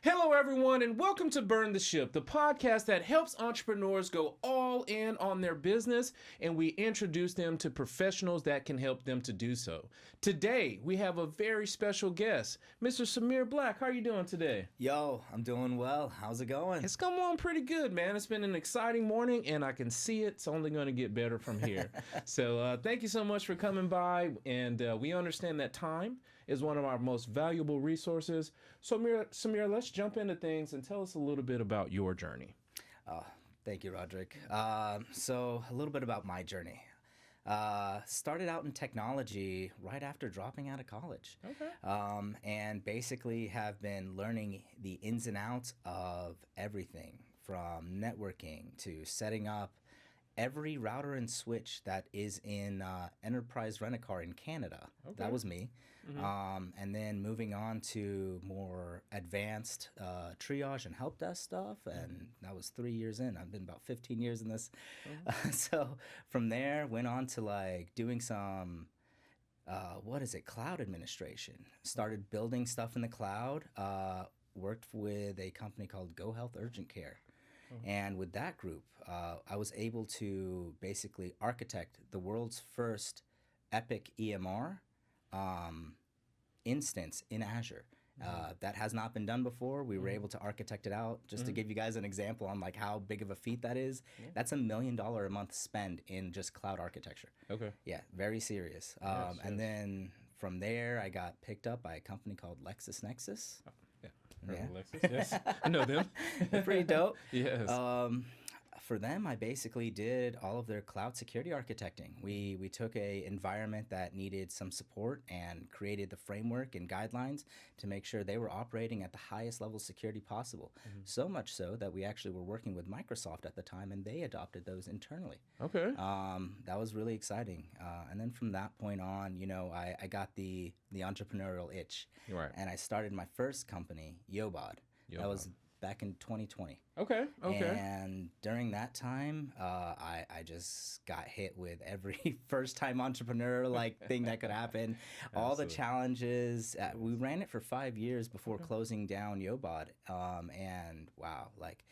Hello, everyone, and welcome to Burn the Ship, the podcast that helps entrepreneurs go all in on their business, and we introduce them to professionals that can help them to do so. Today, we have a very special guest, Mr. Samir Black. How are you doing today? Yo, I'm doing well. How's it going? It's going on pretty good, man. It's been an exciting morning, and I can see it's only going to get better from here. So thank you so much for coming by, and we understand that time is one of our most valuable resources. So, Samir, let's jump into things and tell us a little bit about your journey. Thank you, Roderick. So a little bit about my journey. Started out in technology right after dropping out of college. Okay. And basically have been learning the ins and outs of everything from networking to setting up every router and switch that is in enterprise rent-a-car in Canada. Okay. That was me. And then moving on to more advanced triage and help desk stuff. And that was 3 years in. I've been about 15 years in this. So from there, went on to like doing some, cloud administration. Started building stuff in the cloud. Worked with a company called Go Health Urgent Care. And with that group, I was able to basically architect the world's first Epic EMR instance in Azure. That has not been done before. We were able to architect it out. Just to give you guys an example on like how big of a feat that is, that's $1 million a month spend in just cloud architecture. Okay. Yeah, very serious. And then from there, I got picked up by a company called LexisNexis. Yeah. Alexis, yes. I know them. Pretty dope. Yes. For them, I basically did all of their cloud security architecting. We took a environment that needed some support and created the framework and guidelines to make sure they were operating at the highest level of security possible. So much so that we actually were working with Microsoft at the time, and they adopted those internally. Okay. That was really exciting. And then from that point on, you know, I got the entrepreneurial itch. Right. And I started my first company, Yobod. That was back in 2020. Okay. And during that time, I just got hit with every first-time entrepreneur like thing that could happen. All the challenges. We ran it for 5 years before closing down Yobod. And wow, like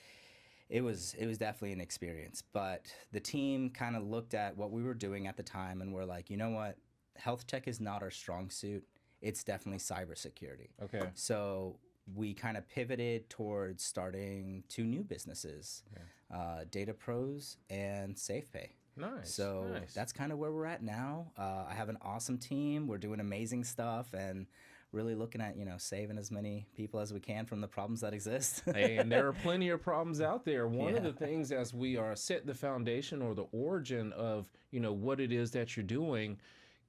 it was definitely an experience. But the team kind of looked at what we were doing at the time and were like, you know what? Health tech is not our strong suit. It's definitely cybersecurity. Okay. So we kind of pivoted towards starting 2 new businesses, Data Pros and SafePay. Nice. So that's kind of where we're at now. I have an awesome team. We're doing amazing stuff and really looking at, you know, saving as many people as we can from the problems that exist. Hey, and there are plenty of problems out there. One of the things as we are set the foundation or the origin of, you know, what it is that you're doing,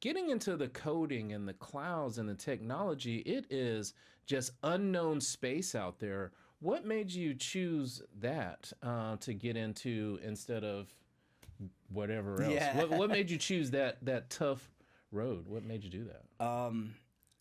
getting into the coding and the clouds and the technology, it is just unknown space out there. What made you choose that to get into instead of whatever else? Yeah. What made you choose that tough road? What made you do that?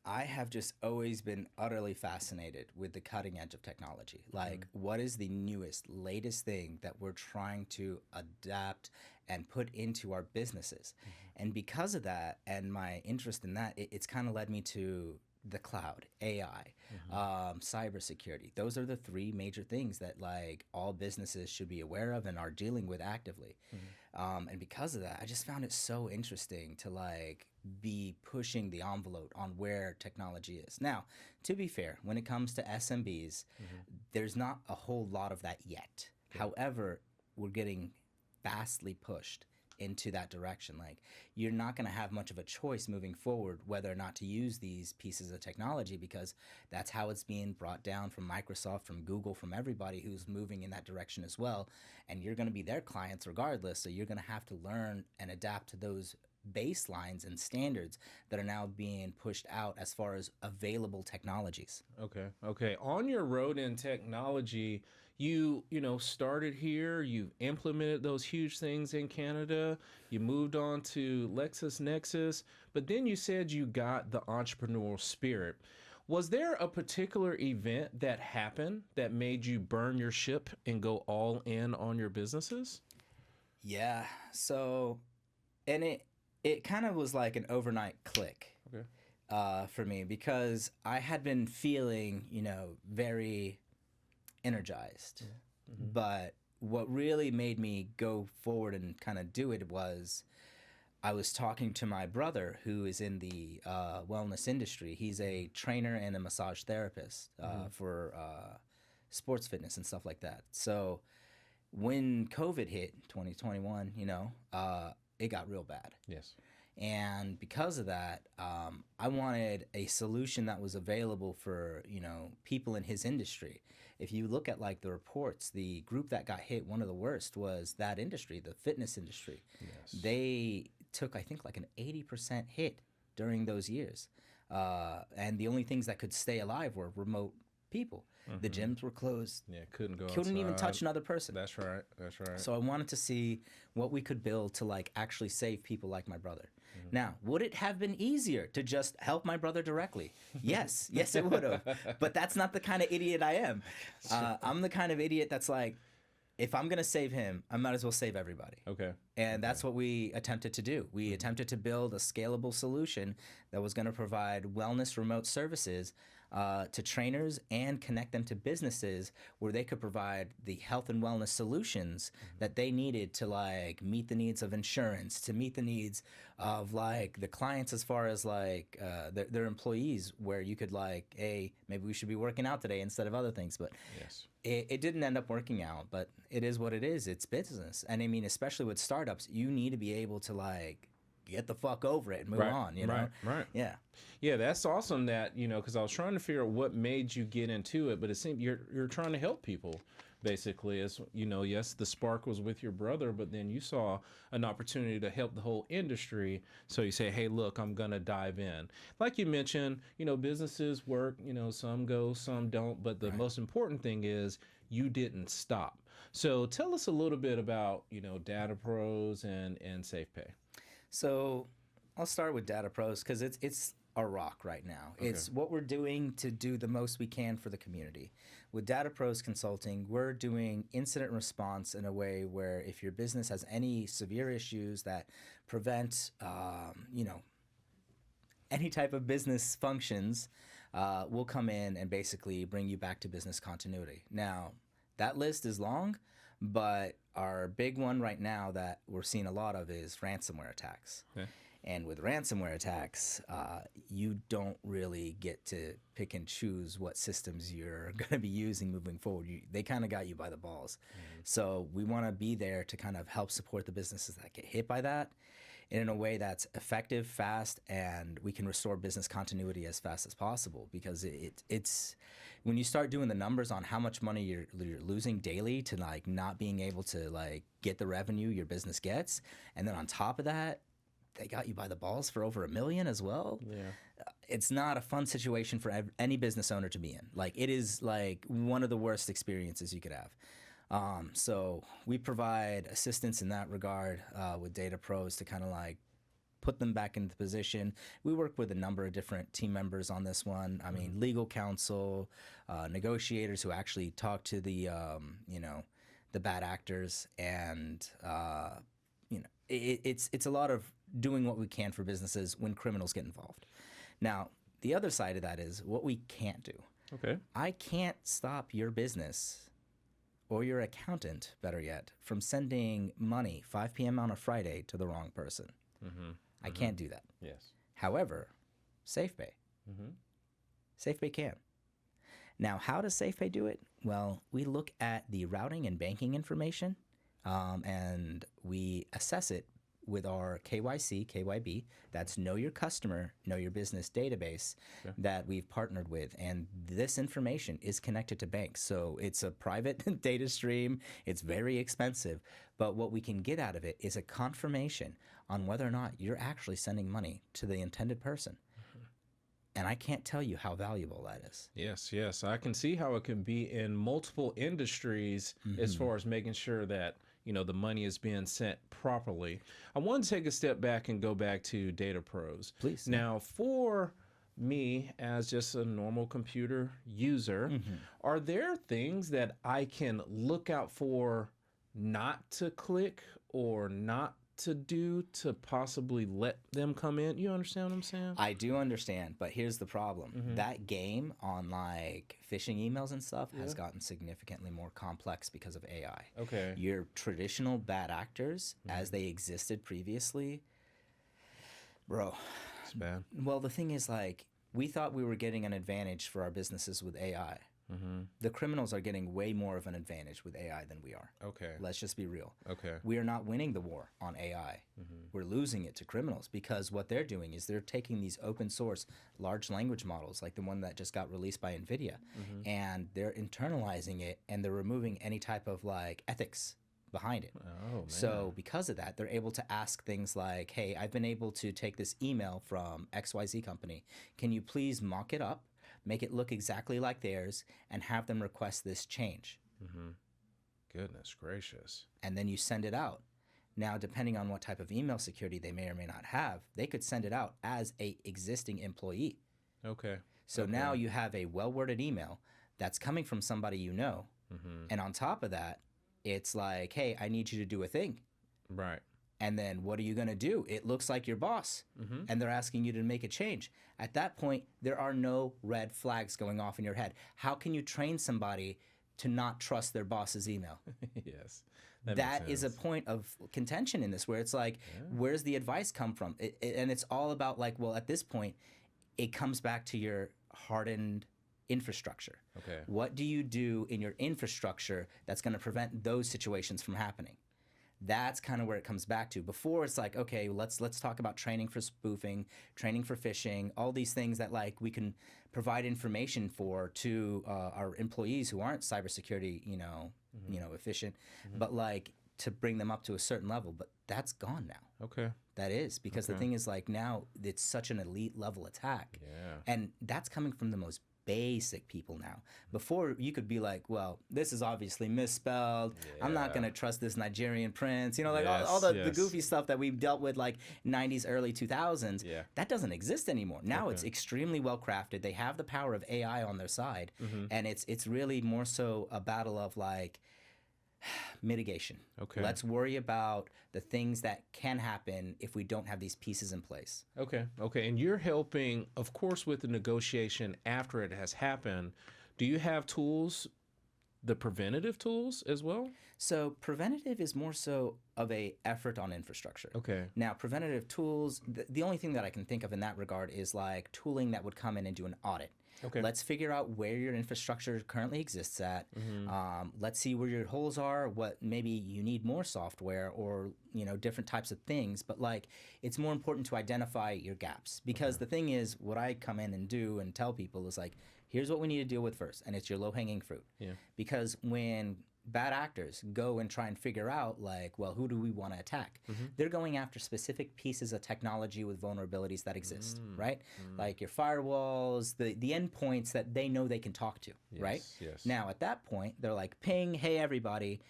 I have just always been utterly fascinated with the cutting edge of technology. Like, what is the newest, latest thing that we're trying to adapt and put into our businesses? And because of that and my interest in that, it's kind of led me to the cloud, AI, cybersecurity. Those are the 3 major things that like all businesses should be aware of and are dealing with actively. And because of that, I just found it so interesting to like be pushing the envelope on where technology is. Now, to be fair, when it comes to SMBs, there's not a whole lot of that yet. However, we're getting vastly pushed into that direction. Like, you're not going to have much of a choice moving forward whether or not to use these pieces of technology, because that's how it's being brought down from Microsoft, from Google, from everybody who's moving in that direction as well. And you're going to be their clients regardless, so you're going to have to learn and adapt to those baselines and standards that are now being pushed out as far as available technologies. Okay. On your road in technology, you started here, you implemented those huge things in Canada, you moved on to LexisNexis, but then you said you got the entrepreneurial spirit. Was there a particular event that happened that made you burn your ship and go all in on your businesses? Yeah. So, and it kind of was like an overnight click. Okay. For me, because I had been feeling, very energized. Mm-hmm. But what really made me go forward and kind of do it was I was talking to my brother who is in the wellness industry. He's a trainer and a massage therapist for sports fitness and stuff like that. So when COVID hit 2021, it got real bad. Yes. And because of that, I wanted a solution that was available for, people in his industry. If you look at like the reports, the group that got hit one of the worst was that industry, the fitness industry. Yes. They took, I think, like an 80% hit during those years. And the only things that could stay alive were remote people. The gyms were closed. Yeah, couldn't even touch another person. That's right. That's right. So I wanted to see what we could build to like actually save people like my brother. Now, would it have been easier to just help my brother directly? Yes, yes, it would have. But that's not the kind of idiot I am. I'm the kind of idiot that's like, if I'm going to save him, I might as well save everybody. Okay. And that's what we attempted to do. We attempted to build a scalable solution that was going to provide wellness remote services to trainers and connect them to businesses where they could provide the health and wellness solutions that they needed to like meet the needs of insurance, to meet the needs of like the clients as far as like their employees, where you could like, hey, maybe we should be working out today instead of other things. But yes. It didn't end up working out, but it is what it is. It's business. And I mean, especially with startups, you need to be able to like get the fuck over it and move on, Right. Yeah. Yeah, that's awesome that, because I was trying to figure out what made you get into it, but it seemed you're trying to help people. Basically, as yes, the spark was with your brother, but then you saw an opportunity to help the whole industry. So you say, hey, look, I'm going to dive in. Like you mentioned, businesses work, some go, some don't. But the most important thing is you didn't stop. So tell us a little bit about, Data Pros and SafePay. So I'll start with Data Pros because it's a rock right now. Okay. It's what we're doing to do the most we can for the community. With Data Pros Consulting, we're doing incident response in a way where if your business has any severe issues that prevent, any type of business functions, we'll come in and basically bring you back to business continuity. Now, that list is long, but our big one right now that we're seeing a lot of is ransomware attacks. Okay. And with ransomware attacks, you don't really get to pick and choose what systems you're going to be using moving forward. They kind of got you by the balls. So we want to be there to kind of help support the businesses that get hit by that in a way that's effective, fast, and we can restore business continuity as fast as possible. Because it's when you start doing the numbers on how much money you're losing daily to like not being able to like get the revenue your business gets, and then on top of that, they got you by the balls for over $1 million as well. Yeah. It's not a fun situation for any business owner to be in. Like, it is like one of the worst experiences you could have. So we provide assistance in that regard with Data Pros to kind of like put them back into position. We work with a number of different team members on this one. I mean, legal counsel, negotiators who actually talk to the bad actors, and it's a lot of doing what we can for businesses when criminals get involved. Now, the other side of that is what we can't do. Okay. I can't stop your business or your accountant, better yet, from sending money 5 p.m. on a Friday to the wrong person. I can't do that. Yes. However, SafePay. SafePay can. Now, how does SafePay do it? Well, we look at the routing and banking information, and we assess it with our KYC, KYB, that's Know Your Customer, Know Your Business database that we've partnered with. And this information is connected to banks. So it's a private data stream. It's very expensive. But what we can get out of it is a confirmation on whether or not you're actually sending money to the intended person. And I can't tell you how valuable that is. Yes. I can see how it can be in multiple industries as far as making sure that the money is being sent properly. I want to take a step back and go back to Data Pros. Please. Now, for me as just a normal computer user, are there things that I can look out for not to click or not to do to possibly let them come in? You understand what I'm saying? I do understand, but here's the problem. That game on like phishing emails and stuff has gotten significantly more complex because of AI. Okay. Your traditional bad actors, as they existed previously, bro. It's bad. Well, the thing is, like, we thought we were getting an advantage for our businesses with AI. The criminals are getting way more of an advantage with AI than we are. Okay. Let's just be real. Okay. We are not winning the war on AI. We're losing it to criminals because what they're doing is they're taking these open source large language models, like the one that just got released by NVIDIA, and they're internalizing it and they're removing any type of like ethics behind it. Oh, man. So because of that, they're able to ask things like, hey, I've been able to take this email from XYZ company. Can you please mock it up, make it look exactly like theirs, and have them request this change? Goodness gracious. And then you send it out. Now, depending on what type of email security they may or may not have, they could send it out as a existing employee. Okay. So now you have a well-worded email that's coming from somebody you know. And on top of that, it's like, hey, I need you to do a thing. Right. And then what are you going to do? It looks like your boss. And they're asking you to make a change. At that point, there are no red flags going off in your head. How can you train somebody to not trust their boss's email? Yes. That is a point of contention in this, where it's like, where's the advice come from? And it's all about like, well, at this point, it comes back to your hardened infrastructure. Okay. What do you do in your infrastructure that's going to prevent those situations from happening? That's kind of where it comes back to. Before, it's like, okay, let's talk about training for spoofing, training for phishing, all these things that like we can provide information for to our employees who aren't cybersecurity, efficient, but like to bring them up to a certain level. But that's gone now. Okay. That is because the thing is like now it's such an elite level attack, and that's coming from the most basic people now. Before, you could be like, well, this is obviously misspelled. I'm not going to trust this Nigerian prince. Like all the goofy stuff that we've dealt with like 90s, early 2000s. That doesn't exist anymore. Now it's extremely well crafted. They have the power of AI on their side. And it's really more so a battle of like mitigation. Okay. Let's worry about the things that can happen if we don't have these pieces in place. Okay. Okay. And you're helping, of course, with the negotiation after it has happened. Do you have tools, the preventative tools as well? So preventative is more so of a effort on infrastructure. Okay. Now, preventative tools, the only thing that I can think of in that regard is like tooling that would come in and do an audit. Okay. Let's figure out where your infrastructure currently exists at. Let's see where your holes are, what maybe you need more software or, different types of things. But like, it's more important to identify your gaps because the thing is, what I come in and do and tell people is like, here's what we need to deal with first. And it's your low-hanging fruit. Yeah. Because when bad actors go and try and figure out like, well, who do we want to attack? They're going after specific pieces of technology with vulnerabilities that exist, right? Like your firewalls, the endpoints that they know they can talk to, right? Yes. Now, at that point, they're like, ping, hey, everybody,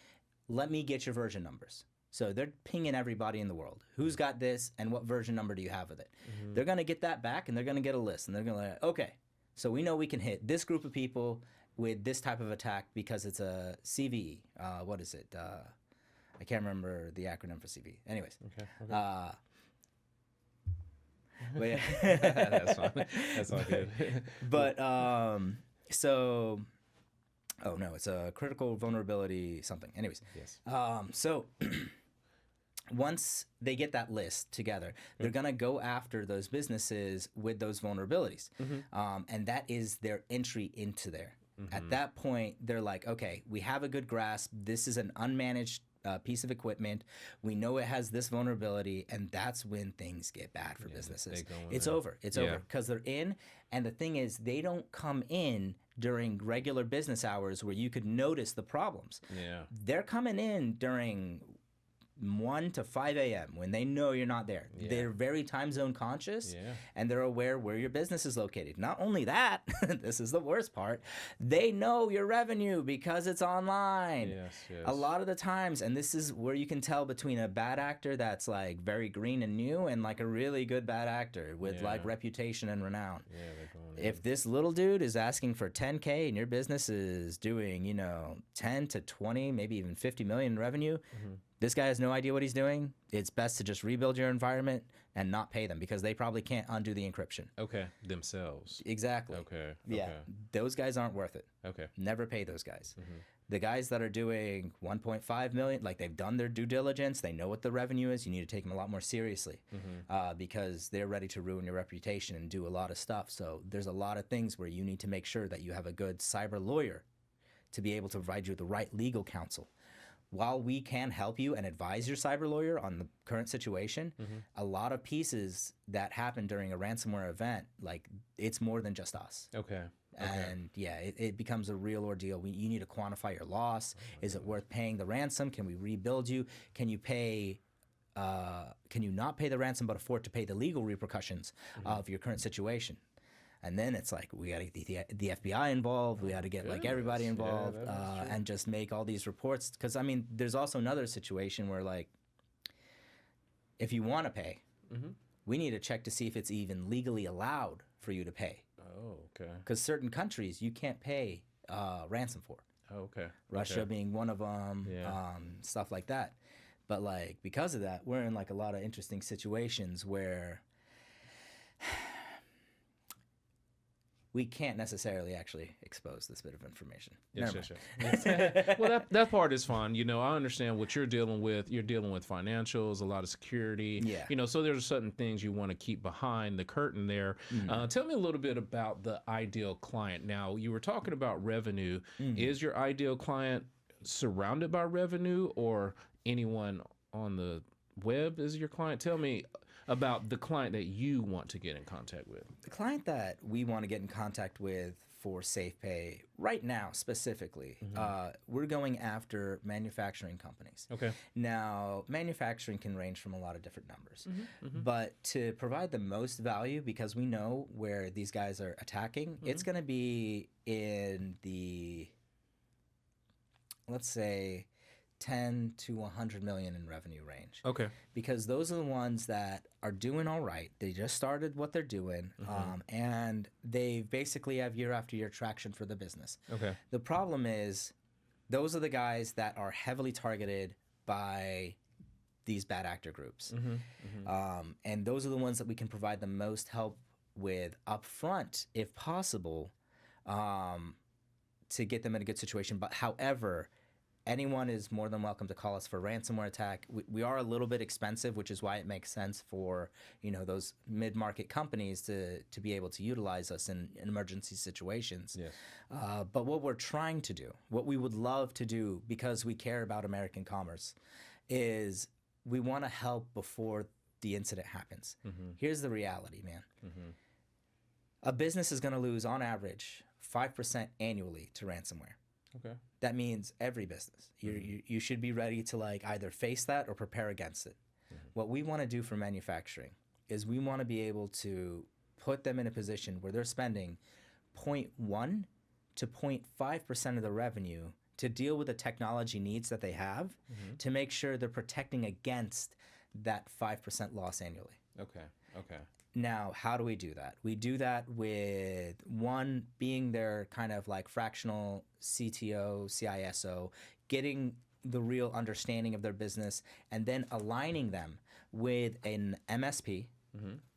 let me get your version numbers. So they're pinging everybody in the world. Who's got this and what version number do you have with it? They're going to get that back and they're going to get a list and they're going to like, okay, so we know we can hit this group of people with this type of attack because it's a CVE. What is it? I can't remember the acronym for CVE. Anyways. Okay. But yeah. That's fine. That's all good. But oh no, it's a critical vulnerability something. Anyways. Yes. So once they get that list together, they're going to go after those businesses with those vulnerabilities. And that is their entry into there. At that point, they're like, okay, we have a good grasp. This is an unmanaged piece of equipment. We know it has this vulnerability, and that's when things get bad for businesses. It's over. It's over because they're in. And the thing is, they don't come in during regular business hours where you could notice the problems. They're coming in during 1 to 5 a.m. when they know you're not there. They're very time zone conscious and they're aware where your business is located. Not only that, this is the worst part, they know your revenue because it's online. A lot of the times, and this is where you can tell between a bad actor that's like very green and new and like a really good bad actor with like reputation and renown. If this little dude is asking for 10K and your business is doing, 10 to 20, maybe even 50 million in revenue, This guy has no idea what he's doing. It's best to just rebuild your environment and not pay them because they probably can't undo the encryption. Okay. Themselves. Exactly. Okay. Yeah. Okay. Those guys aren't worth it. Okay. Never pay those guys. The guys that are doing 1.5 million, like they've done their due diligence, they know what the revenue is. You need to take them a lot more seriously because they're ready to ruin your reputation and do a lot of stuff. So there's a lot of things where you need to make sure that you have a good cyber lawyer to be able to provide you the right legal counsel. While we can help you and advise your cyber lawyer on the current situation, a lot of pieces that happen during a ransomware event, like it's more than just us. Okay. And yeah, it becomes a real ordeal. You need to quantify your loss. Is it worth paying the ransom? Can we rebuild you? Can you pay? Can you not pay the ransom but afford to pay the legal repercussions of your current situation? And then it's like we got to get the FBI involved. We got to get like everybody involved and just make all these reports. Because I mean, there's also another situation where like, if you want to pay, we need to check to see if it's even legally allowed for you to pay. Oh, okay. Because certain countries you can't pay ransom for. Oh, okay. Russia being one of them, stuff like that. But like because of that, we're in like a lot of interesting situations where we can't necessarily actually expose this bit of information. Yes. Well, that part is fine. You know, I understand what you're dealing with. You're dealing with financials, a lot of security. Yeah. You know, so there's certain things you want to keep behind the curtain there. Tell me a little bit about the ideal client. Now, you were talking about revenue. Is your ideal client surrounded by revenue, or anyone on the web is your client? Tell me about the client that you want to get in contact with. The client that we want to get in contact with for SafePay right now specifically, we're going after manufacturing companies. Okay. Now, manufacturing can range from a lot of different numbers, but to provide the most value, because we know where these guys are attacking, it's going to be in the, let's say, 10 to 100 million in revenue range. Okay. Because those are the ones that are doing all right. They just started what they're doing, and they basically have year after year traction for the business. Okay. The problem is those are the guys that are heavily targeted by these bad actor groups. And those are the ones that we can provide the most help with upfront, if possible, to get them in a good situation. But however, anyone is more than welcome to call us for a ransomware attack. We are a little bit expensive, which is why it makes sense for those mid-market companies to be able to utilize us in emergency situations. Yes. But what we're trying to do, what we would love to do, because we care about American commerce, is we want to help before the incident happens. Here's the reality, man. A business is going to lose, on average, 5% annually to ransomware. Okay. That means every business. You should be ready to like either face that or prepare against it. What we want to do for manufacturing is we want to be able to put them in a position where they're spending 0.1 to 0.5% of the revenue to deal with the technology needs that they have to make sure they're protecting against that 5% loss annually. Okay. Now, how do we do that? We do that with one being their kind of like fractional CTO, CISO, getting the real understanding of their business, and then aligning them with an MSP,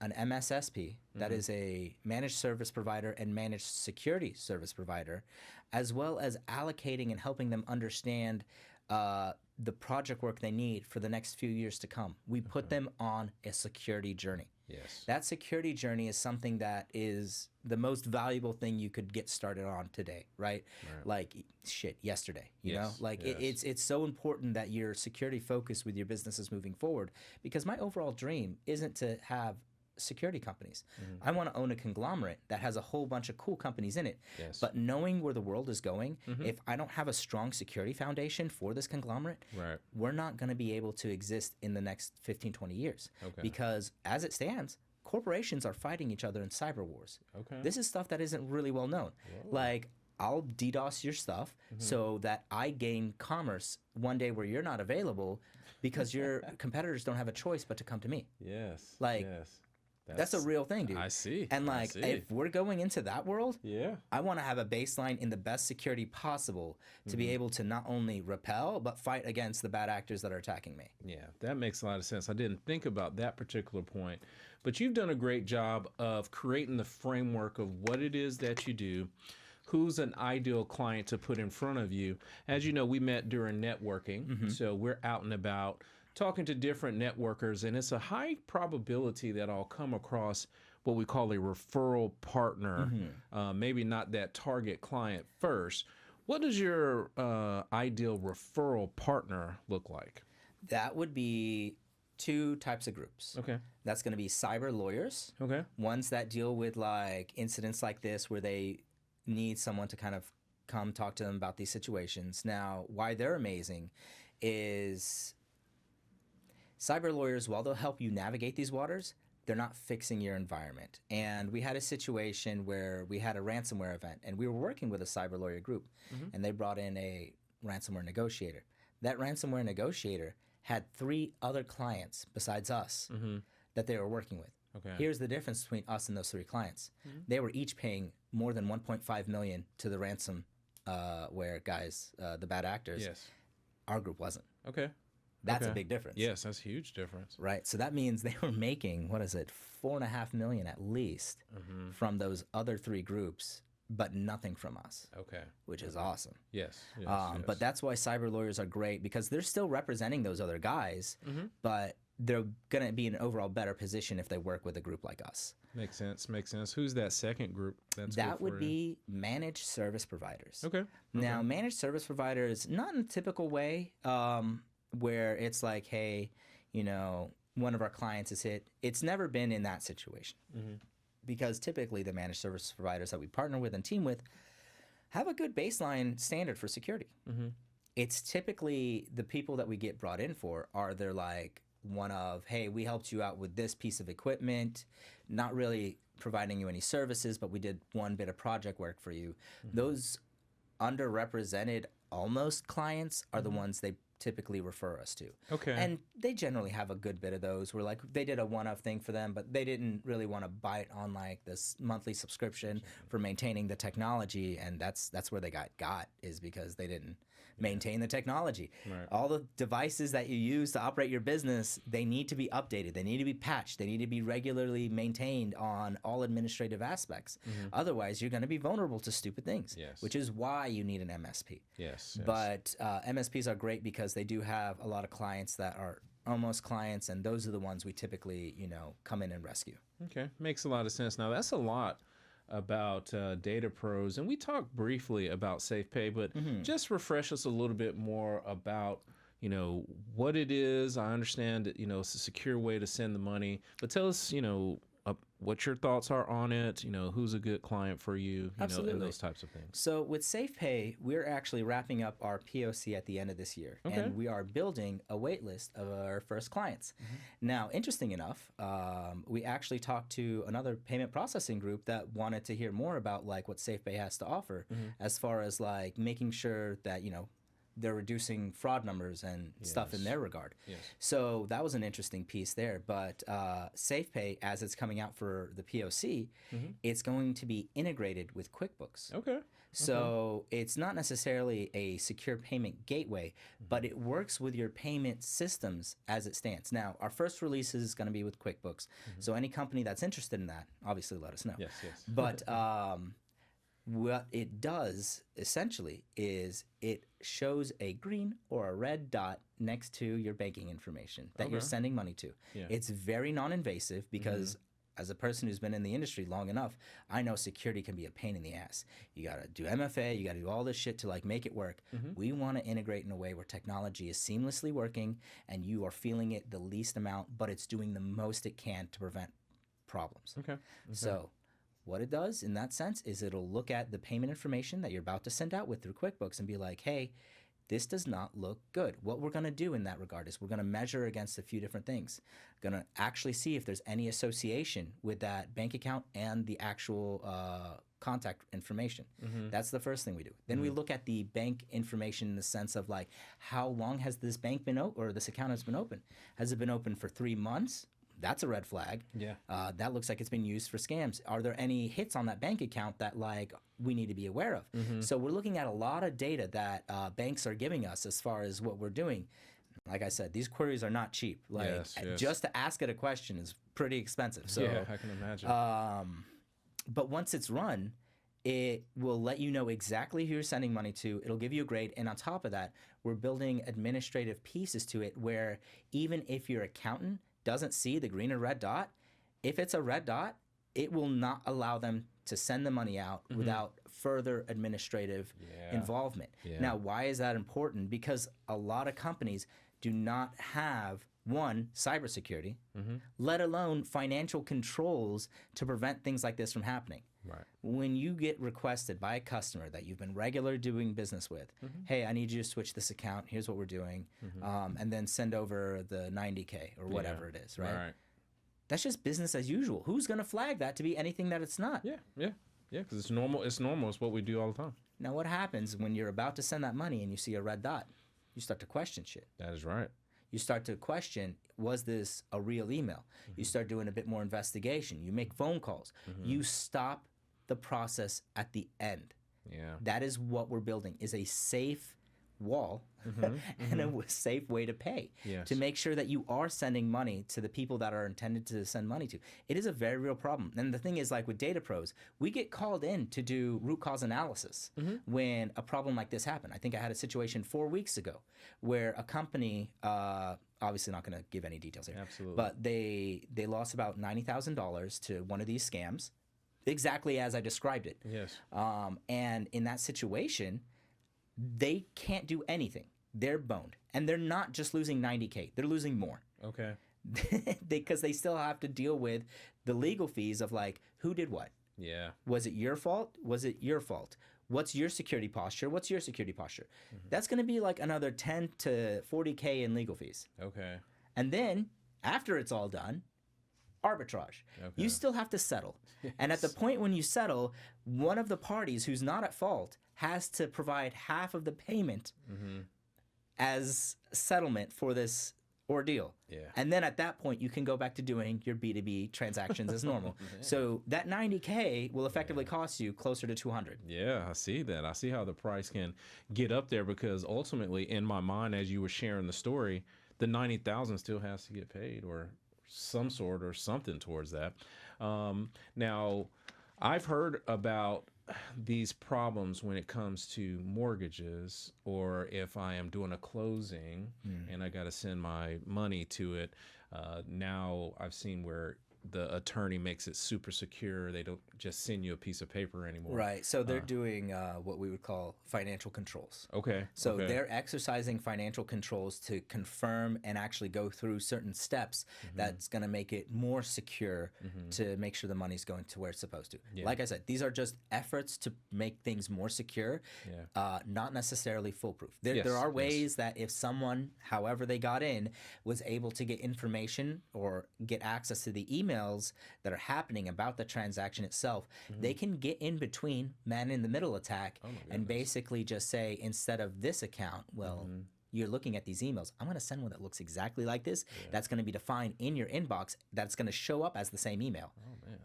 an MSSP, that is a managed service provider and managed security service provider, as well as allocating and helping them understand the project work they need for the next few years to come. We put them on a security journey. Yes. That security journey is something that is the most valuable thing you could get started on today, right? Like yesterday, you know? Like it's so important that you're security focused with your businesses moving forward, because my overall dream isn't to have security companies. I want to own a conglomerate that has a whole bunch of cool companies in it. Yes. But knowing where the world is going, if I don't have a strong security foundation for this conglomerate, we're not going to be able to exist in the next 15, 20 years. Okay. Because as it stands, corporations are fighting each other in cyber wars. Okay. This is stuff that isn't really well known. Like, I'll DDoS your stuff so that I gain commerce one day where you're not available, because your competitors don't have a choice but to come to me. Yes. Like, yes. That's a real thing, dude. I see. And I like, see. if we're going into that world, Yeah. I want to have a baseline in the best security possible to be able to not only repel, but fight against the bad actors that are attacking me. Yeah, that makes a lot of sense. I didn't think about that particular point, but you've done a great job of creating the framework of what it is that you do, who's an ideal client to put in front of you. As you know, we met during networking, so we're out and about talking to different networkers, and it's a high probability that I'll come across what we call a referral partner, maybe not that target client first. What does your ideal referral partner look like? That would be two types of groups. Okay. That's going to be cyber lawyers, Okay. ones that deal with like incidents like this where they need someone to kind of come talk to them about these situations. Now, why they're amazing is cyber lawyers, while they'll help you navigate these waters, they're not fixing your environment. And we had a situation where we had a ransomware event, and we were working with a cyber lawyer group, and they brought in a ransomware negotiator. That ransomware negotiator had 3 other clients besides us that they were working with. Okay. Here's the difference between us and those 3 clients. They were each paying more than $1.5 million to the ransomware guys, the bad actors. Yes. Our group wasn't. Okay. That's a Okay. big difference. Yes, that's a huge difference. Right. So that means they were making, what is it, $4.5 million at least from those other 3 groups, but nothing from us, Okay. which is awesome. Yes. Yes. But that's why cyber lawyers are great, because they're still representing those other guys, but they're going to be in an overall better position if they work with a group like us. Makes sense. Makes sense. Who's that second group? That's good That would for you? be managed service providers. Okay. Now, managed service providers, not in a typical way, where it's like, hey, you know, one of our clients is hit. It's never been in that situation. Because typically the managed service providers that we partner with and team with have a good baseline standard for security. It's typically the people that we get brought in for are they're like one of, hey, we helped you out with this piece of equipment, not really providing you any services, but we did one bit of project work for you. Those underrepresented almost clients are the ones they typically refer us to. Okay. And they generally have a good bit of those where like they did a one-off thing for them, but they didn't really want to bite on like this monthly subscription for maintaining the technology, and that's where they got is because they didn't maintain the technology. Right. All the devices that you use to operate your business, they need to be updated. They need to be patched. They need to be regularly maintained on all administrative aspects. Otherwise, you're going to be vulnerable to stupid things, Yes. which is why you need an MSP. Yes. Yes. But MSPs are great because they do have a lot of clients that are almost clients, and those are the ones we typically, you know, come in and rescue. Okay, makes a lot of sense. Now that's a lot about data pros, and we talked briefly about SafePay, but just refresh us a little bit more about, you know, what it is. I understand that, you know, it's a secure way to send the money, but tell us, you know, what your thoughts are on it, you know, who's a good client for you, Absolutely. and those types of things. So with SafePay, we're actually wrapping up our POC at the end of this year, and we are building a wait list of our first clients. Now, interesting enough, we actually talked to another payment processing group that wanted to hear more about like what SafePay has to offer as far as like making sure that, you know, they're reducing fraud numbers and stuff in their regard. Yes. So that was an interesting piece there. But SafePay, as it's coming out for the POC, it's going to be integrated with QuickBooks. Okay. So it's not necessarily a secure payment gateway, but it works with your payment systems as it stands. Now, our first release is going to be with QuickBooks. So any company that's interested in that, obviously let us know. Yes. Yes. But what it does essentially is it shows a green or a red dot next to your banking information that you're sending money to. Yeah. It's very non-invasive because as a person who's been in the industry long enough, I know security can be a pain in the ass. You got to do MFA, you got to do all this shit to like make it work. We want to integrate in a way where technology is seamlessly working and you are feeling it the least amount, but it's doing the most it can to prevent problems. Okay. So what it does in that sense is it'll look at the payment information that you're about to send out with through QuickBooks and be like, hey, this does not look good. What we're going to do in that regard is we're going to measure against a few different things. Going to actually see if there's any association with that bank account and the actual contact information. That's the first thing we do. Then we look at the bank information in the sense of like, how long has this bank been open or this account has been open? Has it been open for 3 months? that's a red flag. Yeah. That looks like it's been used for scams. Are there any hits on that bank account that like we need to be aware of? So we're looking at a lot of data that banks are giving us as far as what we're doing. Like I said, these queries are not cheap. Like Yes, yes. just to ask it a question is pretty expensive. So, Yeah, I can imagine. but once it's run, it will let you know exactly who you're sending money to. It'll give you a grade. And on top of that, we're building administrative pieces to it where even if your accountant doesn't see the green or red dot, if it's a red dot, it will not allow them to send the money out without further administrative involvement. Yeah. Now, why is that important? Because a lot of companies do not have one, cybersecurity, let alone financial controls to prevent things like this from happening. Right. When you get requested by a customer that you've been regular doing business with, hey, I need you to switch this account. Here's what we're doing. And then send over the 90K or whatever it is, right? That's just business as usual. Who's going to flag that to be anything that it's not? Yeah, yeah, yeah, because it's normal. It's normal. It's what we do all the time. Now, what happens when you're about to send that money and you see a red dot? You start to question shit. That is right. You start to question, was this a real email? You start doing a bit more investigation. You make phone calls. You stop the process at the end. Yeah. That is what we're building, is a safe wall and a safe way to pay to make sure that you are sending money to the people that are intended to send money to. It is a very real problem. And the thing is, like with Data Pros, we get called in to do root cause analysis when a problem like this happened. I think I had a situation 4 weeks ago where a company, obviously not going to give any details here, Absolutely. but they lost about $90,000 to one of these scams, exactly as I described it. Yes. And in that situation, they can't do anything. They're boned. And they're not just losing 90K. They're losing more. Okay. Because they still have to deal with the legal fees of like, who did what? Yeah. Was it your fault? Was it your fault? What's your security posture? What's your security posture? That's going to be like another 10 to 40K in legal fees. Okay. And then after it's all done, arbitrage. You still have to settle. And at the point when you settle, one of the parties who's not at fault has to provide half of the payment as settlement for this ordeal. Yeah. And then at that point, you can go back to doing your B2B transactions as normal. So that 90K will effectively cost you closer to 200. Yeah, I see that. I see how the price can get up there because ultimately, in my mind, as you were sharing the story, the 90,000 still has to get paid or some sort or something towards that. Now, I've heard about these problems when it comes to mortgages or if I am doing a closing and I got to send my money to it. Now I've seen where the attorney makes it super secure. They don't just send you a piece of paper anymore. Right. So they're doing what we would call financial controls. Okay. So they're exercising financial controls to confirm and actually go through certain steps that's going to make it more secure to make sure the money's going to where it's supposed to. Like I said, these are just efforts to make things more secure, not necessarily foolproof. There are ways that if someone, however they got in, was able to get information or get access to the emails that are happening about the transaction itself, they can get in between man-in-the-middle attack and basically just say, instead of this account, well, you're looking at these emails, I'm going to send one that looks exactly like this. That's going to be defined in your inbox. That's going to show up as the same email. Oh, man.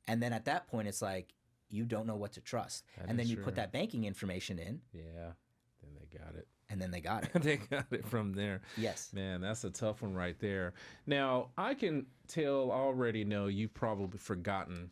And then at that point, it's like, you don't know what to trust. And then you put that banking information in. Yeah. Then they got it. And then they got it. They got it from there. Yes. Man, that's a tough one right there. Now, I can tell, already know you've probably forgotten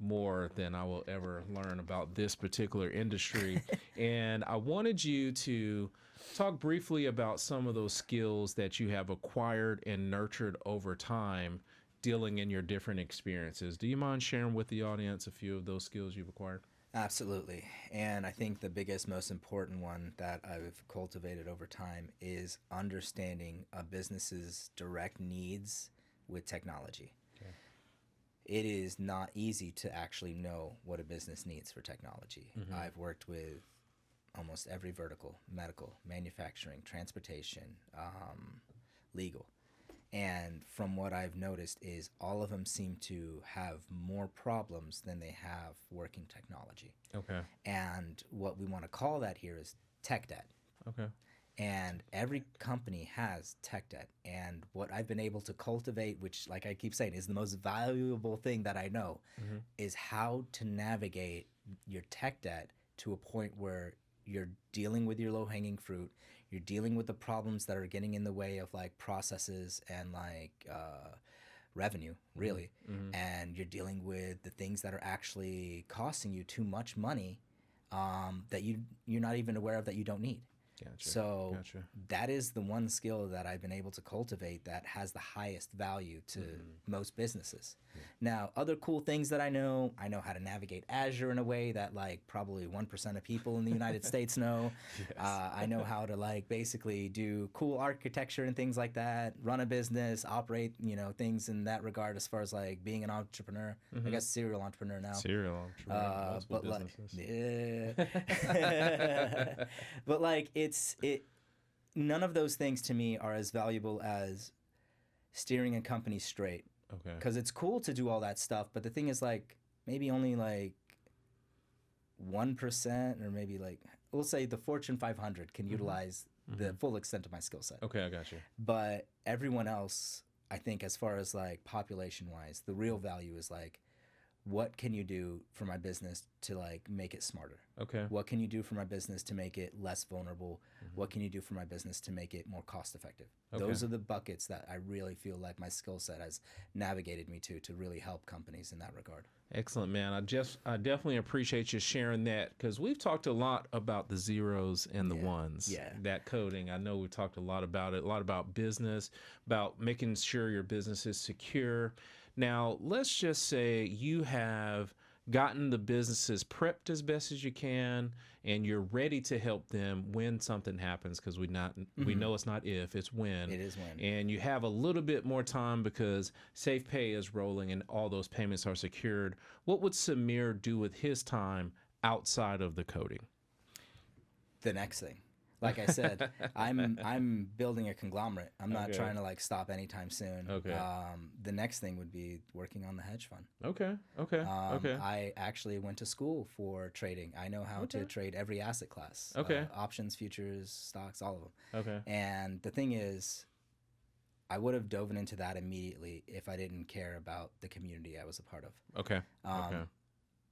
more than I will ever learn about this particular industry. And I wanted you to talk briefly about some of those skills that you have acquired and nurtured over time dealing in your different experiences. Do you mind sharing with the audience a few of those skills you've acquired? Absolutely. And I think the biggest, most important one that I've cultivated over time is understanding a business's direct needs with technology. Okay. It is not easy to actually know what a business needs for technology. I've worked with almost every vertical: medical, manufacturing, transportation, legal. And from what I've noticed is all of them seem to have more problems than they have working technology. Okay. And what we want to call that here is tech debt. Okay. And every company has tech debt. And what I've been able to cultivate, which, like I keep saying, is the most valuable thing that I know, Mm-hmm. is how to navigate your tech debt to a point where you're dealing with your low hanging fruit. You're dealing with the problems that are getting in the way of like processes and like revenue, really. Mm-hmm. And you're dealing with the things that are actually costing you too much money that you're not even aware of that you don't need. Gotcha. So Gotcha. that is the one skill that I've been able to cultivate that has the highest value to most businesses. Now, other cool things that I know how to navigate Azure in a way that like probably 1% of people in the United States know. Yes. I know how to like basically do cool architecture and things like that, run a business, operate, things in that regard as far as like being an entrepreneur. I guess serial entrepreneur now. Serial entrepreneur, multiple But like, businesses. yeah. But like none of those things to me are as valuable as steering a company straight. Okay. Because it's cool to do all that stuff, but the thing is like maybe only like 1% or maybe like we'll say the Fortune 500 can utilize the full extent of my skill set. Okay, I got you. But everyone else, I think as far as like population wise, the real value is like what can you do for my business to like make it smarter? Okay. What can you do for my business to make it less vulnerable? What can you do for my business to make it more cost effective? Okay. Those are the buckets that I really feel like my skill set has navigated me to really help companies in that regard. Excellent, man. I definitely appreciate you sharing that because we've talked a lot about the zeros and the ones. Yeah. That coding. I know we've talked a lot about it, a lot about business, about making sure your business is secure. Now, let's just say you have gotten the businesses prepped as best as you can and you're ready to help them when something happens because we know it's not if, it's when. It is when. And you have a little bit more time because Safe Pay is rolling and all those payments are secured. What would Samir do with his time outside of the coding? The next thing. Like I said, I'm building a conglomerate. I'm not Okay. trying to like stop anytime soon. Okay. The next thing would be working on the hedge fund. Okay. Okay. I actually went to school for trading. I know how to trade every asset class. Okay. Options, futures, stocks, all of them. Okay. And the thing is, I would have dove into that immediately if I didn't care about the community I was a part of. Okay. Okay.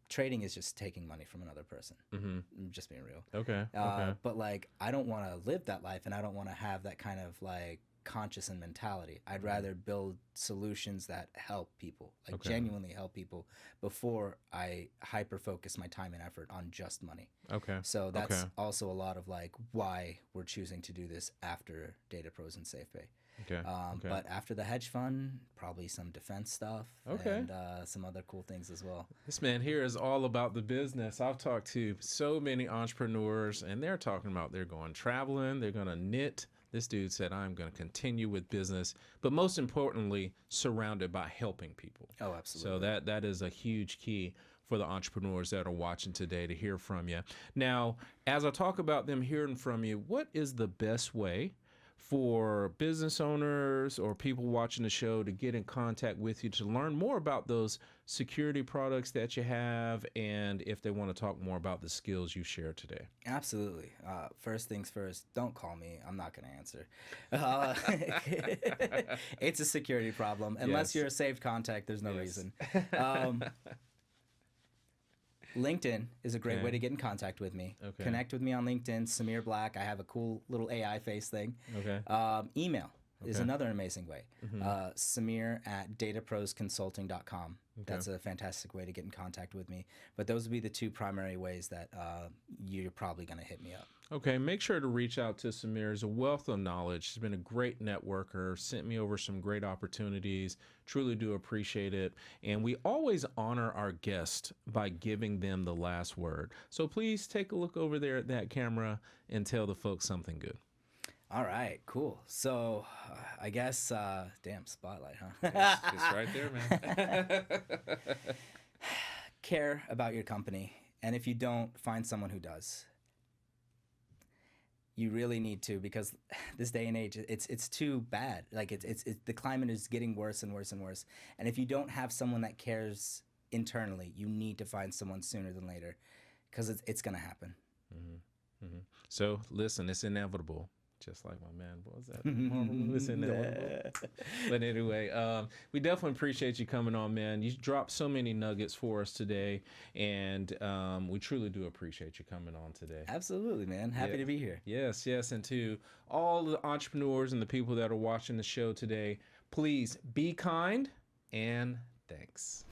Trading is just taking money from another person. Mm-hmm. I'm just being real. Okay. Okay. But like, I don't want to live that life, and I don't want to have that kind of like conscious and mentality. I'd rather build solutions that help people, like genuinely help people, before I hyper focus my time and effort on just money. Okay. So that's also a lot of like why we're choosing to do this after Data Pros and SafePay. Okay. But after the hedge fund, probably some defense stuff and some other cool things as well. This man here is all about the business. I've talked to so many entrepreneurs, and they're talking about they're going traveling, they're going to knit. This dude said, I'm going to continue with business, but most importantly, surrounded by helping people. Oh, absolutely. So that is a huge key for the entrepreneurs that are watching today to hear from you. Now, as I talk about them hearing from you, what is the best way for business owners or people watching the show to get in contact with you to learn more about those security products that you have, and if they want to talk more about the skills you shared today? Absolutely. First things first, don't call me. I'm not going to answer. It's a security problem. Unless you're a saved contact, there's no reason. LinkedIn is a great way to get in contact with me. Okay. Connect with me on LinkedIn, Samir Black. I have a cool little AI face thing. Okay. Email is another amazing way. Samir at dataprosconsulting.com. That's a fantastic way to get in contact with me. But those would be the two primary ways that you're probably going to hit me up. Okay, make sure to reach out to Samir. He's a wealth of knowledge. He's been a great networker, sent me over some great opportunities. Truly do appreciate it. And we always honor our guests by giving them the last word. So please take a look over there at that camera and tell the folks something good. All right, cool. So I guess, damn, spotlight, huh? It's right there, man. Care about your company. And if you don't, find someone who does. You really need to, because this day and age, it's too bad. Like it's the climate is getting worse and worse and worse. And if you don't have someone that cares internally, you need to find someone sooner than later, because it's going to happen. So listen, it's inevitable. Just like my man, what was that? Marvel movie? Listen to that. But anyway, we definitely appreciate you coming on, man. You dropped so many nuggets for us today, and we truly do appreciate you coming on today. Absolutely, man. Happy to be here. Yes, yes. And to all the entrepreneurs and the people that are watching the show today, please be kind and thanks.